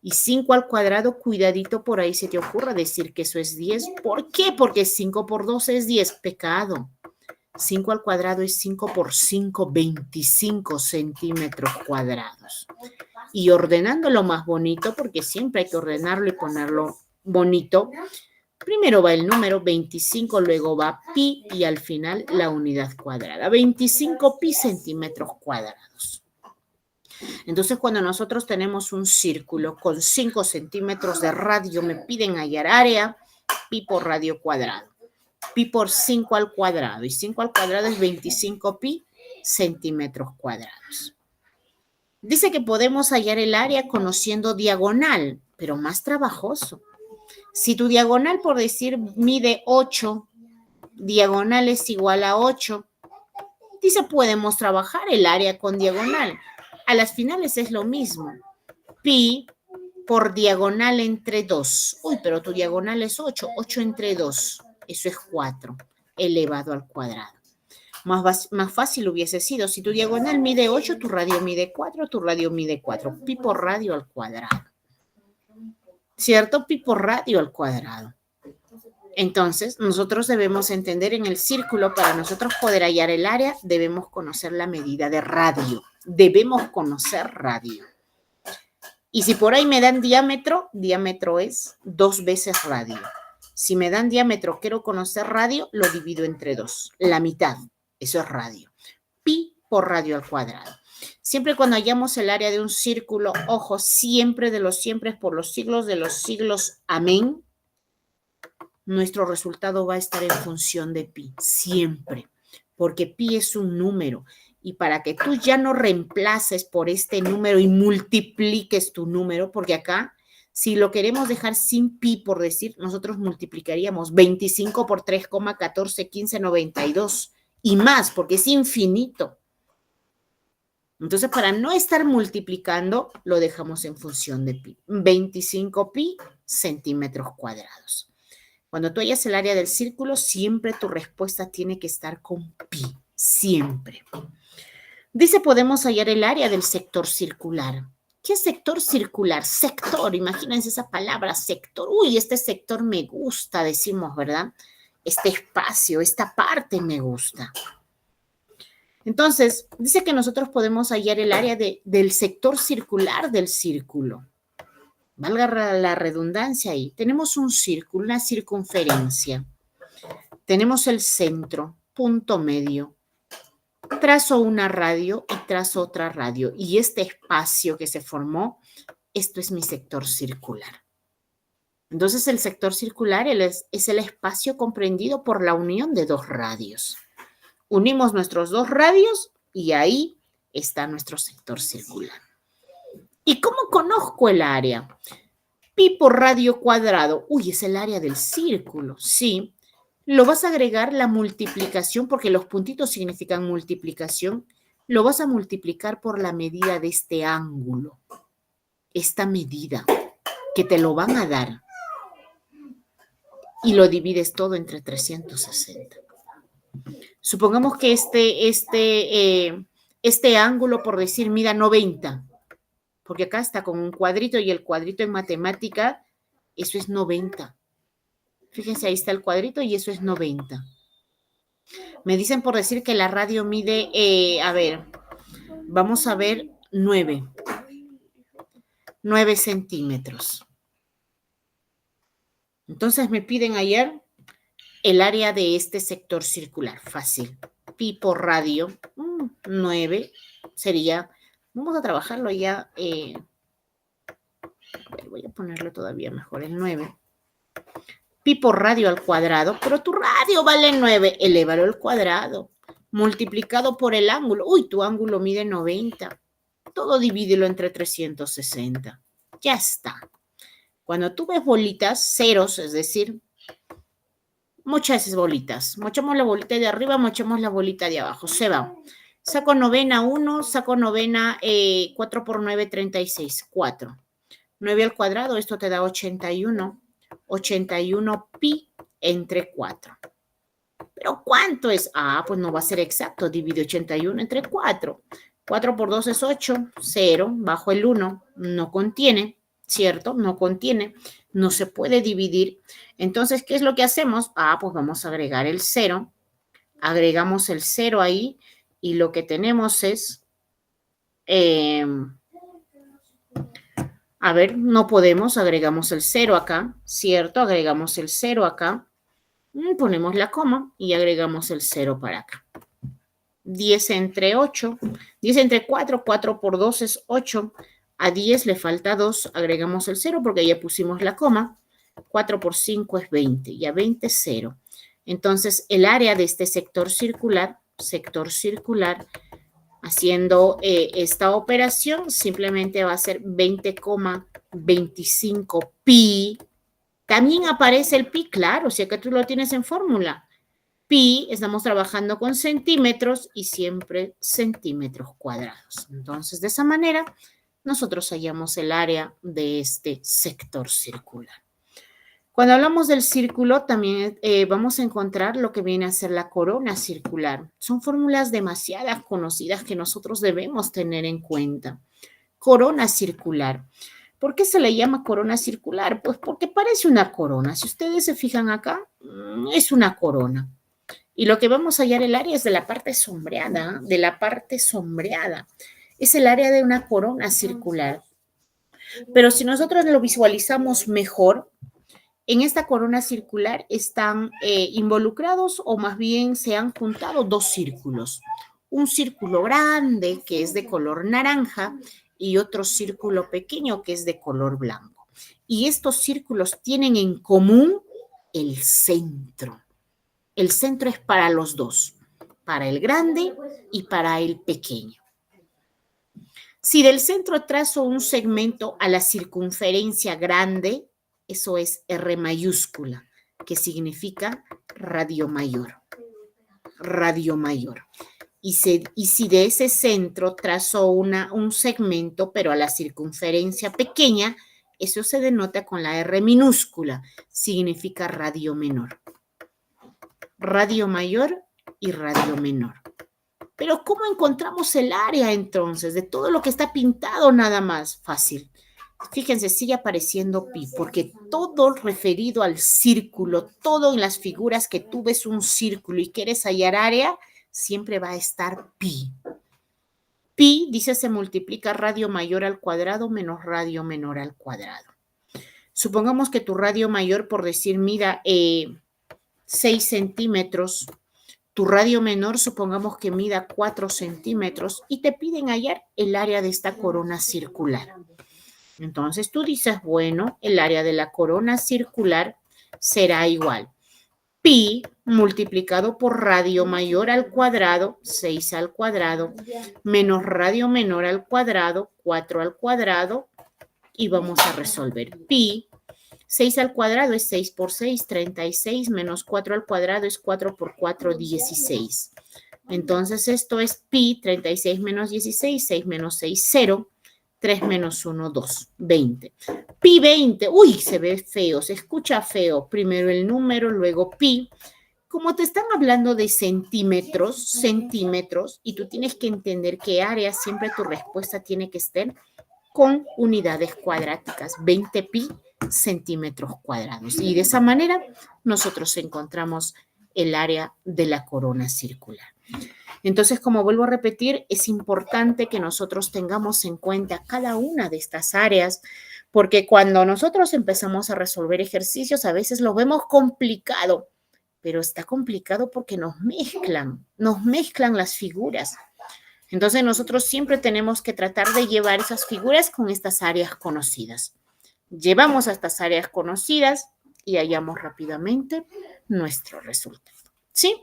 Y 5 al cuadrado, cuidadito, por ahí se te ocurra decir que eso es 10. ¿Por qué? Porque 5 por 2 es 10. Pecado. 5 al cuadrado es 5 por 5, 25 centímetros cuadrados. Y ordenándolo más bonito, porque siempre hay que ordenarlo y ponerlo bonito, primero va el número 25, luego va pi y al final la unidad cuadrada. 25 pi centímetros cuadrados. Entonces, cuando nosotros tenemos un círculo con 5 centímetros de radio, me piden hallar área, pi por radio cuadrado. Pi por 5 al cuadrado. Y 5 al cuadrado es 25 pi centímetros cuadrados. Dice que podemos hallar el área conociendo diagonal, pero más trabajoso. Si tu diagonal, por decir, mide 8, diagonal es igual a 8, dice podemos trabajar el área con diagonal. A las finales es lo mismo. Pi por diagonal entre 2. Uy, pero tu diagonal es 8. 8 entre 2. Eso es 4 elevado al cuadrado. Más fácil hubiese sido. Si tu diagonal mide 8, tu radio mide 4, tu radio mide 4. Pi por radio al cuadrado. ¿Cierto? Pi por radio al cuadrado. Entonces, nosotros debemos entender en el círculo, para nosotros poder hallar el área, debemos conocer la medida de radio. Debemos conocer radio. Y si por ahí me dan diámetro, diámetro es 2 veces radio. Si me dan diámetro, quiero conocer radio, lo divido entre 2. La mitad, eso es radio. Pi por radio al cuadrado. Siempre cuando hallamos el área de un círculo, ojo, siempre de los siempre por los siglos de los siglos, amén, nuestro resultado va a estar en función de pi, siempre, porque pi es un número. Y para que tú ya no reemplaces por este número y multipliques tu número, porque acá, si lo queremos dejar sin pi, por decir, nosotros multiplicaríamos 25 por 3,141592 y más, porque es infinito. Entonces, para no estar multiplicando, lo dejamos en función de pi. 25 pi centímetros cuadrados. Cuando tú hallas el área del círculo, siempre tu respuesta tiene que estar con pi, siempre. Dice, podemos hallar el área del sector circular. ¿Qué es sector circular? Sector, imagínense esa palabra, sector. Uy, este sector me gusta, decimos, ¿verdad? Este espacio, esta parte me gusta. Entonces, dice que nosotros podemos hallar el área del sector circular del círculo. Valga la redundancia ahí. Tenemos un círculo, una circunferencia. Tenemos el centro, punto medio. Trazo una radio y trazo otra radio. Y este espacio que se formó, esto es mi sector circular. Entonces, el sector circular es el espacio comprendido por la unión de dos radios. Unimos nuestros dos radios y ahí está nuestro sector circular. ¿Y cómo conozco el área? Pi por radio cuadrado. Uy, es el área del círculo. Sí. Lo vas a agregar la multiplicación, porque los puntitos significan multiplicación. Lo vas a multiplicar por la medida de este ángulo. Esta medida que te lo van a dar. Y lo divides todo entre 360. Supongamos que este ángulo, por decir, mida 90. Porque acá está con un cuadrito y el cuadrito en matemática, eso es 90. Fíjense, ahí está el cuadrito y eso es 90. Me dicen por decir que la radio mide, vamos a ver, 9 centímetros. Entonces me piden hallar el área de este sector circular. Fácil. Pi por radio, 9 sería, vamos a trabajarlo ya, voy a ponerlo todavía mejor, el 9. Pi por radio al cuadrado, pero tu radio vale 9, elévalo al cuadrado, multiplicado por el ángulo. Uy, tu ángulo mide 90. Todo divídelo entre 360. Ya está. Cuando tú ves bolitas, ceros, es decir, muchas bolitas. Mochamos la bolita de arriba, mochamos la bolita de abajo. Se va. Saco novena 1, saco novena 4 por 9, 36. 4. 9 al cuadrado, esto te da 81. 81 pi entre 4. ¿Pero cuánto es? Ah, pues no va a ser exacto. Divide 81 entre 4. 4 por 2 es 8. 0 bajo el 1. No contiene, ¿cierto? No contiene. No se puede dividir. Entonces, ¿qué es lo que hacemos? Ah, pues vamos a agregar el 0. Agregamos el 0 ahí y lo que tenemos es... a ver, no podemos. Agregamos el 0 acá, ¿cierto? Agregamos el 0 acá. Ponemos la coma y agregamos el 0 para acá. 10 entre 8, 10 entre 4, 4 por 2 es 8. A 10 le falta 2, agregamos el 0 porque ya pusimos la coma. 4 por 5 es 20 y a 20 es 0. Entonces, el área de este sector circular, haciendo esta operación, simplemente va a ser 20,25 pi. También aparece el pi, claro, si acá tú lo tienes en fórmula. Pi, estamos trabajando con centímetros y siempre centímetros cuadrados. Entonces, de esa manera, nosotros hallamos el área de este sector circular. Cuando hablamos del círculo, también vamos a encontrar lo que viene a ser la corona circular. Son fórmulas demasiadas conocidas que nosotros debemos tener en cuenta. Corona circular. ¿Por qué se le llama corona circular? Pues porque parece una corona. Si ustedes se fijan acá, es una corona. Y lo que vamos a hallar el área es de la parte sombreada, Es el área de una corona circular. Pero si nosotros lo visualizamos mejor, en esta corona circular están involucrados o más bien se han juntado dos círculos. Un círculo grande que es de color naranja y otro círculo pequeño que es de color blanco. Y estos círculos tienen en común el centro. El centro es para los dos, para el grande y para el pequeño. Si del centro trazo un segmento a la circunferencia grande, eso es R mayúscula, que significa radio mayor. Radio mayor. Y si de ese centro trazo un segmento, pero a la circunferencia pequeña, eso se denota con la R minúscula, significa radio menor. Radio mayor y radio menor. Pero ¿cómo encontramos el área entonces de todo lo que está pintado nada más? Fácil. Fíjense, sigue apareciendo pi, porque todo referido al círculo, todo en las figuras que tú ves un círculo y quieres hallar área, siempre va a estar pi. Pi, dice, se multiplica radio mayor al cuadrado menos radio menor al cuadrado. Supongamos que tu radio mayor, por decir, mida 6 centímetros, tu radio menor, supongamos que mida 4 centímetros y te piden hallar el área de esta corona circular. Entonces tú dices, bueno, el área de la corona circular será igual. Pi multiplicado por radio mayor al cuadrado, 6 al cuadrado, menos radio menor al cuadrado, 4 al cuadrado, y vamos a resolver. Pi, 6 al cuadrado es 6 por 6, 36, menos 4 al cuadrado es 4 por 4, 16. Entonces esto es pi, 36 menos 16, 6 menos 6, 0. 3 menos 1, 2, 20. Pi 20, uy, se ve feo, se escucha feo. Primero el número, luego pi. Como te están hablando de centímetros, y tú tienes que entender qué área, siempre tu respuesta tiene que estar con unidades cuadráticas, 20 pi centímetros cuadrados. Y de esa manera nosotros encontramos el área de la corona circular. Entonces, como vuelvo a repetir, es importante que nosotros tengamos en cuenta cada una de estas áreas, porque cuando nosotros empezamos a resolver ejercicios, a veces lo vemos complicado, pero está complicado porque nos mezclan las figuras. Entonces, nosotros siempre tenemos que tratar de llevar esas figuras con estas áreas conocidas. Llevamos a estas áreas conocidas y hallamos rápidamente nuestro resultado. ¿Sí?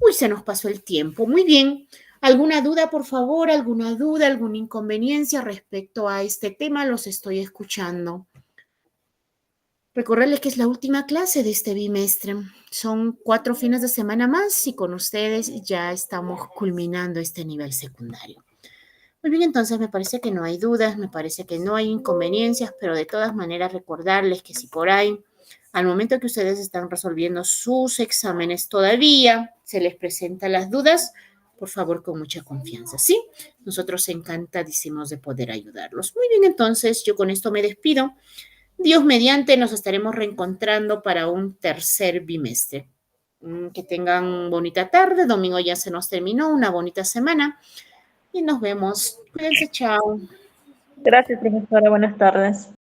Uy, se nos pasó el tiempo. Muy bien. ¿Alguna duda, por favor? ¿Alguna duda, alguna inconveniencia respecto a este tema? Los estoy escuchando. Recordarles que es la última clase de este bimestre. Son 4 fines de semana más y con ustedes ya estamos culminando este nivel secundario. Muy bien, entonces me parece que no hay dudas, me parece que no hay inconveniencias, pero de todas maneras recordarles que si por ahí, al momento que ustedes están resolviendo sus exámenes todavía, se les presentan las dudas, por favor, con mucha confianza, ¿sí? Nosotros encantadísimos de poder ayudarlos. Muy bien, entonces yo con esto me despido. Dios mediante, nos estaremos reencontrando para un tercer bimestre. Que tengan bonita tarde, domingo ya se nos terminó, una bonita semana y nos vemos. Cuídense, chao. Gracias, profesora. Buenas tardes.